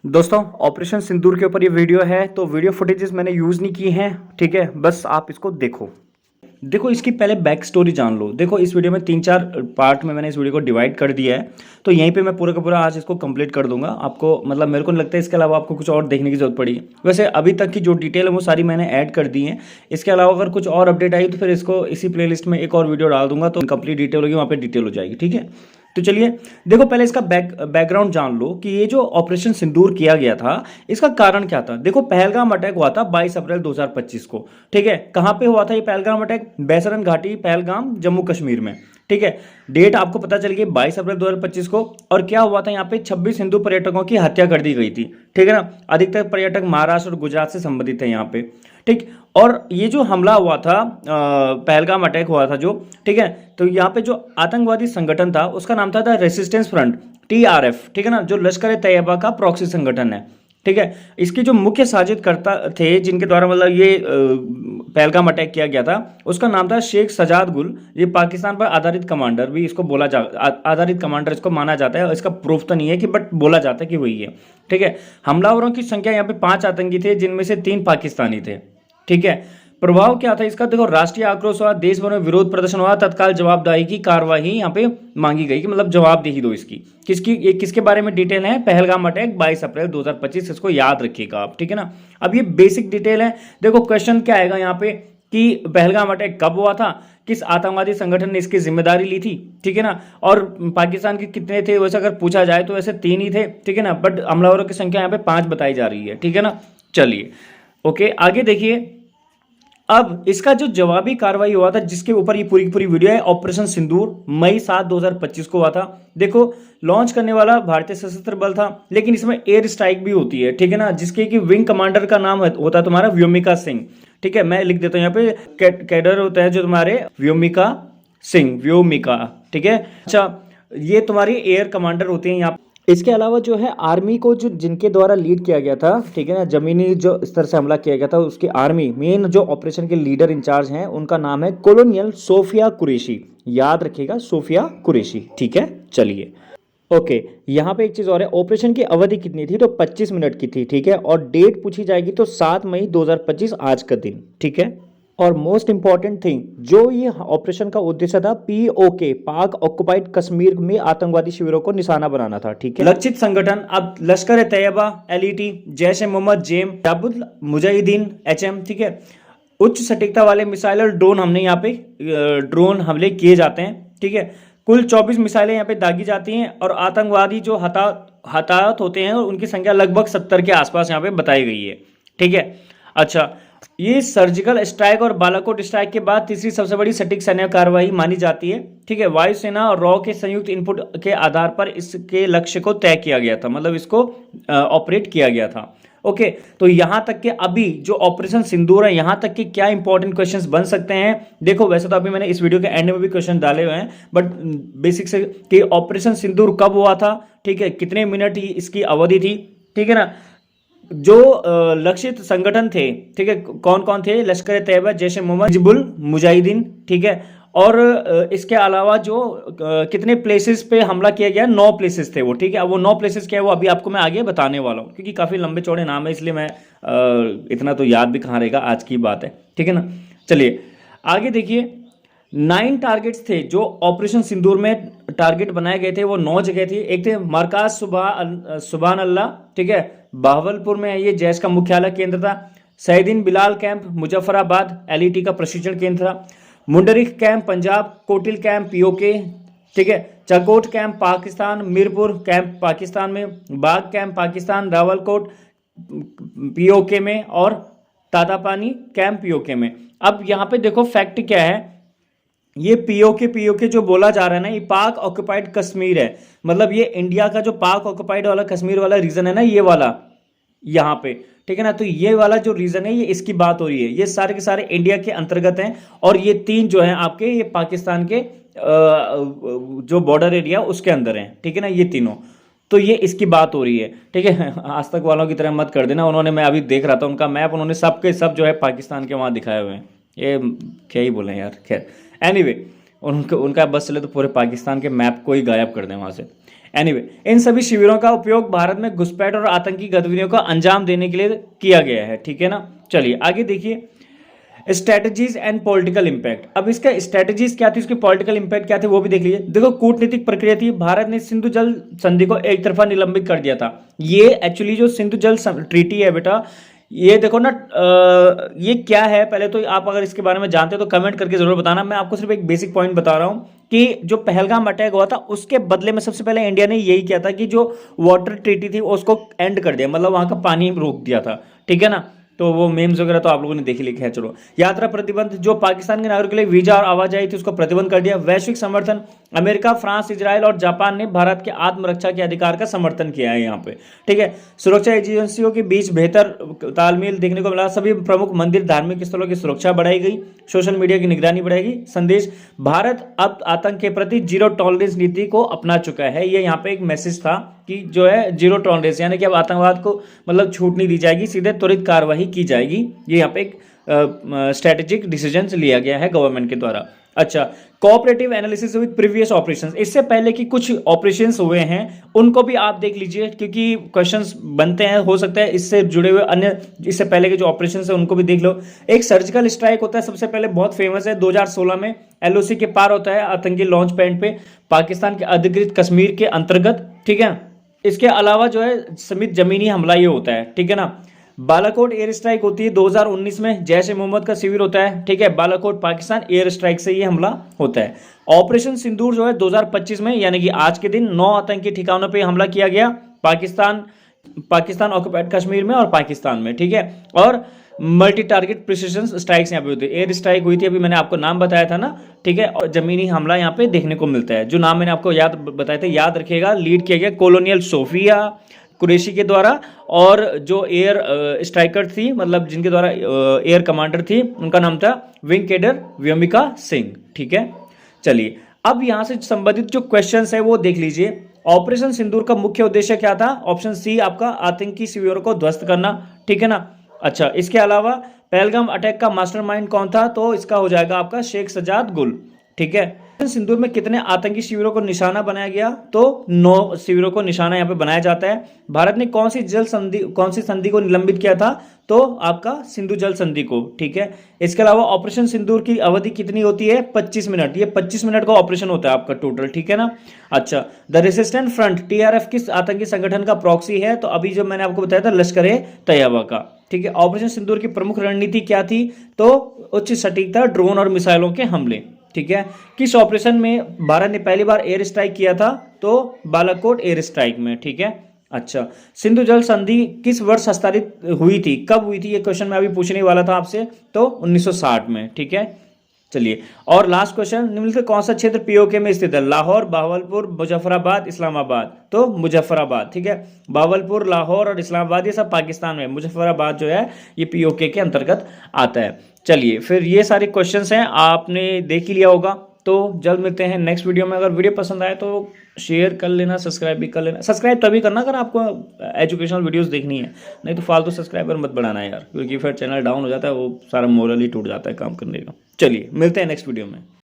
दोस्तों ऑपरेशन सिंदूर के ऊपर ये वीडियो है तो वीडियो फुटेजेस मैंने यूज़ नहीं की हैं। ठीक है, बस आप इसको देखो। देखो इसकी पहले बैक स्टोरी जान लो। देखो इस वीडियो में 3-4 पार्ट में मैंने इस वीडियो को डिवाइड कर दिया है, तो यहीं पे मैं पूरा का पूरा आज इसको कंप्लीट कर दूंगा। आपको मतलब मेरे को नहीं लगता है इसके अलावा आपको कुछ और देखने की जरूरत पड़ी। वैसे अभी तक की जो डिटेल है वो सारी मैंने ऐड कर दी है। इसके अलावा अगर कुछ और अपडेट आई तो फिर इसको इसी प्लेलिस्ट में एक और वीडियो डाल दूंगा, तो कंप्लीट डिटेल होगी, वहाँ पर डिटेल हो जाएगी। ठीक है, तो चलिए देखो पहले इसका बैकग्राउंड जान लो कि ये जो ऑपरेशन सिंदूर किया गया था इसका कारण क्या था। देखो पहलगाम अटैक हुआ था 22 अप्रैल 2025 को। ठीक है, कहां पे हुआ था ये पहलगाम अटैक? बैसरन घाटी, पहलगाम, जम्मू कश्मीर में। ठीक है, डेट आपको पता चल गई 22 अप्रैल 2025 को। और क्या हुआ था यहाँ पे 26 हिंदू पर्यटकों की हत्या कर दी गई थी। ठीक है ना, अधिकतर पर्यटक महाराष्ट्र और गुजरात से संबंधित थे यहाँ पे। ठीक, और ये जो हमला हुआ था पहलगाम अटैक हुआ था जो, ठीक है, तो यहाँ पे जो आतंकवादी संगठन था उसका नाम था द रेसिस्टेंस फ्रंट, TRF। ठीक है ना, जो लश्कर तैयबा का प्रॉक्सी संगठन है। ठीक है, इसकी जो मुख्य साजिदकर्ता थे जिनके द्वारा मतलब ये पहलगाम अटैक किया गया था उसका नाम था शेख सजाद गुल। ये पाकिस्तान पर आधारित कमांडर भी इसको बोला आधारित कमांडर इसको माना जाता है। इसका प्रूफ तो नहीं है कि, बट बोला जाता है कि वही है। ठीक है, हमलावरों की संख्या यहाँ पे 5 आतंकी थे जिनमें से 3 पाकिस्तानी थे। ठीक है, प्रभाव क्या था इसका? देखो राष्ट्रीय आक्रोश हुआ, देश भर में विरोध प्रदर्शन हुआ, तत्काल जवाबदेही की कार्रवाई यहाँ पे मांगी गई कि मतलब जवाबदेही दो इसकी। किसकी? ये किसके बारे में डिटेल है? पहलगाम अटैक 22 अप्रैल 2025, इसको याद रखिएगा आप। ठीक है ना, अब ये बेसिक डिटेल है। देखो क्वेश्चन क्या आएगा यहाँ पे कि पहलगाम अटैक कब हुआ था, किस आतंकवादी संगठन ने इसकी जिम्मेदारी ली थी। ठीक है ना, और पाकिस्तान के कितने थे वैसे अगर पूछा जाए तो वैसे 3 ही थे। ठीक है ना, बट हमलावरों की संख्या यहाँ पे 5 बताई जा रही है। ठीक है ना, चलिए ओके आगे देखिए। अब इसका जो जवाबी कार्रवाई हुआ था जिसके ऊपर ये पूरी की पूरी वीडियो है, ऑपरेशन सिंदूर मई 7 2025 को हुआ था। देखो लॉन्च करने वाला भारतीय सशस्त्र बल था, लेकिन इसमें एयर स्ट्राइक भी होती है। ठीक है ना, जिसके कि विंग कमांडर का नाम होता है तुम्हारा व्योमिका सिंह। ठीक है, मैं लिख देता हूं यहाँ पे कैडर होता है जो तुम्हारे व्योमिका सिंह, व्योमिका। ठीक है, अच्छा ये तुम्हारी एयर कमांडर होती है यहाँ। इसके अलावा जो है आर्मी को जो जिनके द्वारा लीड किया गया था, ठीक है ना, जमीनी जो स्तर से हमला किया गया था उसकी आर्मी मेन जो ऑपरेशन के लीडर इंचार्ज हैं उनका नाम है कॉलोनियल सोफिया कुरैशी। याद रखिएगा, सोफिया कुरैशी। ठीक है, चलिए ओके। यहाँ पे एक चीज और है, ऑपरेशन की अवधि कितनी थी? तो 25 मिनट की थी। ठीक है, और डेट पूछी जाएगी तो 7 मई 2025 आज का दिन। ठीक है, और मोस्ट इंपॉर्टेंट थिंग जो ये ऑपरेशन का उद्देश्य था, POK पाक ऑक्युपाइड कश्मीर में आतंकवादी शिविरों को निशाना बनाना था। ठीक है, लक्षित संगठन अब लश्कर ए तैयबा LET, जैश ए मोहम्मद जेम, हिजबुल मुजाहिदीन HM। ठीक है, उच्च सटीकता वाले मिसाइल और ड्रोन हमने यहाँ पे ड्रोन हमले किए जाते हैं। ठीक है, कुल 24 मिसाइलें यहाँ पे दागी जाती हैं और आतंकवादी जो हताहत होते हैं उनकी संख्या लगभग 70 के आसपास यहाँ पे बताई गई है। ठीक है, अच्छा ये सर्जिकल स्ट्राइक और बालाकोट स्ट्राइक के बाद तीसरी सबसे बड़ी सटीक सैन्य कार्रवाई मानी जाती है। ठीक है, वायुसेना और रॉ के संयुक्त इनपुट के आधार पर इसके लक्ष्य को तय किया गया था, मतलब इसको ऑपरेट किया गया था। ओके, तो यहां तक के अभी जो ऑपरेशन सिंदूर है यहां तक के क्या इंपॉर्टेंट क्वेश्चंस बन सकते हैं। देखो वैसे तो अभी मैंने इस वीडियो के एंड में भी क्वेश्चन डाले हुए हैं, बट बेसिक से कि ऑपरेशन सिंदूर कब हुआ था, ठीक है, कितने मिनट ही इसकी अवधि थी। ठीक है ना, जो लक्षित संगठन थे, ठीक है, कौन कौन थे? लश्कर ए तैयबा, जैश ए मोहम्मद, हिजबुल मुजाहिदीन। ठीक है, और इसके अलावा जो कितने प्लेसेस पे हमला किया गया? 9 प्लेसेस थे वो। ठीक है, अब वो 9 प्लेसेस क्या है वो अभी आपको मैं आगे बताने वाला हूँ, क्योंकि काफ़ी लंबे चौड़े नाम है इसलिए मैं इतना तो याद भी कहाँ रहेगा, आज की बात है। ठीक है ना, चलिए आगे देखिए। 9 टारगेट्स थे जो ऑपरेशन सिंदूर में टारगेट बनाए गए थे, वो 9 जगह थी। एक थे मरकाज सुबहान अल्लाह, ठीक है, बहावलपुर में है ये, जैश का मुख्यालय केंद्र था। सैयदीन बिलाल कैंप मुजफ्फराबाद, LET का प्रशिक्षण केंद्र था। मुंडरिक कैंप पंजाब, कोटिल कैंप POK, ठीक है, चकोट कैंप पाकिस्तान, मीरपुर कैंप पाकिस्तान में, बाग कैंप पाकिस्तान, रावलकोट POK में, और तातापानी कैंप POK में। अब यहाँ पे देखो फैक्ट क्या है, ये POK जो बोला जा रहा है ना, ये पाक ऑक्युपाइड कश्मीर है। मतलब ये इंडिया का जो पाक ऑक्युपाइड वाला कश्मीर वाला रीजन है ना, ये वाला यहाँ पे। ठीक है ना, तो ये वाला जो रीजन है ये इसकी बात हो रही है। ये सारे के सारे इंडिया के अंतर्गत हैं, और ये 3 जो हैं आपके ये पाकिस्तान के जो बॉर्डर एरिया उसके अंदर हैं। ठीक है ना, ये तीनों, तो ये इसकी बात हो रही है। ठीक है, आज तक वालों की तरह मत कर देना। उन्होंने, मैं अभी देख रहा था उनका मैप, उन्होंने सब के सब जो है पाकिस्तान के वहाँ दिखाए हुए हैं। ये क्या ही बोले यार, खैर एनीवे, उनका बस चले तो पूरे पाकिस्तान के मैप को ही गायब कर दें वहाँ से। एनीवे इन सभी शिविरों का उपयोग भारत में घुसपैठ और आतंकी गतिविधियों को अंजाम देने के लिए किया गया है, ठीक है ना। चलिए आगे देखिए, स्ट्रेटजीज एंड पॉलिटिकल इंपैक्ट। अब इसका स्ट्रेटजीज क्या थी, उसकी पॉलिटिकल इंपैक्ट क्या थे वो भी देख लीजिए। देखो कूटनीतिक प्रक्रिया थी, भारत ने सिंधु जल संधि को एक तरफा निलंबित कर दिया था। ये एक्चुअली जो सिंधु जल ट्रीटी है बेटा, ये देखो ना, ये क्या है, पहले तो आप अगर इसके बारे में जानते हो तो कमेंट करके जरूर बताना। मैं आपको सिर्फ एक बेसिक पॉइंट बता रहा हूं कि जो पहलगाम अटैक हुआ था उसके बदले में सबसे पहले इंडिया ने यही किया था कि जो वाटर ट्रीटी थी उसको एंड कर दिया, मतलब वहां का पानी रोक दिया था, ठीक है ना। तो वो मेम्स वगैरह तो आप लोगों ने देख ही लिखे हैं। चलो, यात्रा प्रतिबंध, जो पाकिस्तान के नागरिकों के लिए वीजा और आवाजाही थी उसको प्रतिबंध कर दिया। वैश्विक समर्थन, अमेरिका, फ्रांस, इजराइल और जापान ने भारत के आत्मरक्षा के अधिकार का समर्थन किया है यहाँ पे, ठीक है। सुरक्षा एजेंसियों के बीच बेहतर तालमेल देखने को मिला। सभी प्रमुख मंदिर, धार्मिक स्थलों की सुरक्षा बढ़ाई गई। सोशल मीडिया की निगरानी बढ़ाएगी। संदेश, भारत अब आतंक के प्रति जीरो टॉलरेंस नीति को अपना चुका है। ये यहाँ पे एक मैसेज था कि जो है जीरो टॉलरेंस, यानी कि अब आतंकवाद को मतलब छूट नहीं दी जाएगी, सीधे त्वरित कार्रवाई की जाएगी। ये यहाँ पे एक स्ट्रेटेजिक डिसीजन लिया गया है गवर्नमेंट के द्वारा। अच्छा, cooperative analysis with previous operations, इससे पहले की कुछ ऑपरेशंस हुए हैं उनको भी आप देख लीजिए, क्योंकि क्वेश्चंस बनते हैं, हो सकता है इससे जुड़े हुए अन्य इससे पहले के जो ऑपरेशंस है उनको भी देख लो। एक सर्जिकल स्ट्राइक होता है सबसे पहले, बहुत फेमस है, 2016 में एलओसी के पार होता है आतंकी लॉन्च पैड पे पाकिस्तान के अधिकृत कश्मीर के अंतर्गत, ठीक है। इसके अलावा जो है समित जमीनी हमला ये होता है, ठीक है ना। बालाकोट एयर स्ट्राइक होती है 2019 में, जैश ए मोहम्मद का शिविर होता है, ठीक है। बालाकोट पाकिस्तान एयर स्ट्राइक से ये हमला होता है। ऑपरेशन सिंदूर जो है 2025 में, यानी कि आज के दिन 9 आतंकी ठिकानों पे हमला किया गया पाकिस्तान ऑक्युपाइड कश्मीर में और पाकिस्तान में, ठीक है। और मल्टी टारगेट प्रिसिशन स्ट्राइक्स यहाँ पे होती है। एयर स्ट्राइक हुई थी, अभी मैंने आपको नाम बताया था ना, ठीक है। और जमीनी हमला यहाँ पे देखने को मिलता है। जो नाम मैंने आपको बताए थे याद रखिएगा। लीड किया गया कॉलोनियल सोफिया कुरैशी के द्वारा, और जो एयर स्ट्राइकर थी, मतलब जिनके द्वारा एयर कमांडर थी, उनका नाम था विंग कैडर व्योमिका सिंह, ठीक है। चलिए अब यहाँ से संबंधित जो क्वेश्चंस है वो देख लीजिए। ऑपरेशन सिंदूर का मुख्य उद्देश्य क्या था? ऑप्शन सी आपका आतंकी शिविरों को ध्वस्त करना, ठीक है ना। अच्छा, इसके अलावा पहलगाम अटैक का मास्टरमाइंड कौन था? तो इसका हो जाएगा आपका शेख सजाद गुल, ठीक है। सिंदूर में कितने आतंकी शिविरों को निशाना बनाया गया? तो 9 शिविरों को निशाना यहाँ पे बनाया जाता है। भारत ने कौन सी संधि को निलंबित किया था? तो आपका सिंधु जल संधि को, ठीक है। इसके अलावा ऑपरेशन सिंदूर की अवधि कितनी होती है? 25 मिनट। ये 25 मिनट का ऑपरेशन होता है आपका टोटल, ठीक है ना। अच्छा, द रेसिस्टेंट फ्रंट टीआरएफ किस आतंकी संगठन का प्रॉक्सी है? तो अभी जो मैंने आपको बताया था लश्कर ए तैयबा का, ठीक है। ऑपरेशन सिंदूर की प्रमुख रणनीति क्या थी? तो उच्च सटीकता, ड्रोन और मिसाइलों के हमले, ठीक है। किस ऑपरेशन में भारत ने पहली बार एयर स्ट्राइक किया था? तो बालाकोट एयर स्ट्राइक में, ठीक है। अच्छा, सिंधु जल संधि किस वर्ष हस्ताक्षरित हुई थी? कब हुई थी? ये क्वेश्चन मैं अभी पूछने वाला था आपसे। तो 1960 में, ठीक है। चलिए, और लास्ट क्वेश्चन, निम्नलिखित कौन सा क्षेत्र पीओके में स्थित है? लाहौर, बहावलपुर, मुजफ्फराबाद, इस्लामाबाद। तो मुजफ्फराबाद, ठीक है। बहावलपुर, लाहौर और इस्लामाबाद ये सब पाकिस्तान में, मुजफ्फराबाद जो है ये पीओके के अंतर्गत आता है। चलिए, फिर ये सारे क्वेश्चंस हैं, आपने देख ही लिया होगा। तो जल्द मिलते हैं नेक्स्ट वीडियो में। अगर वीडियो पसंद आए तो शेयर कर लेना, सब्सक्राइब भी कर लेना। सब्सक्राइब तभी करना अगर आपको एजुकेशनल वीडियोस देखनी है, नहीं तो फालतू सब्सक्राइबर मत बढ़ाना यार, क्योंकि फिर चैनल डाउन हो जाता है, वो सारा मोरल ही टूट जाता है काम करने का। चलिए, मिलते हैं नेक्स्ट वीडियो में।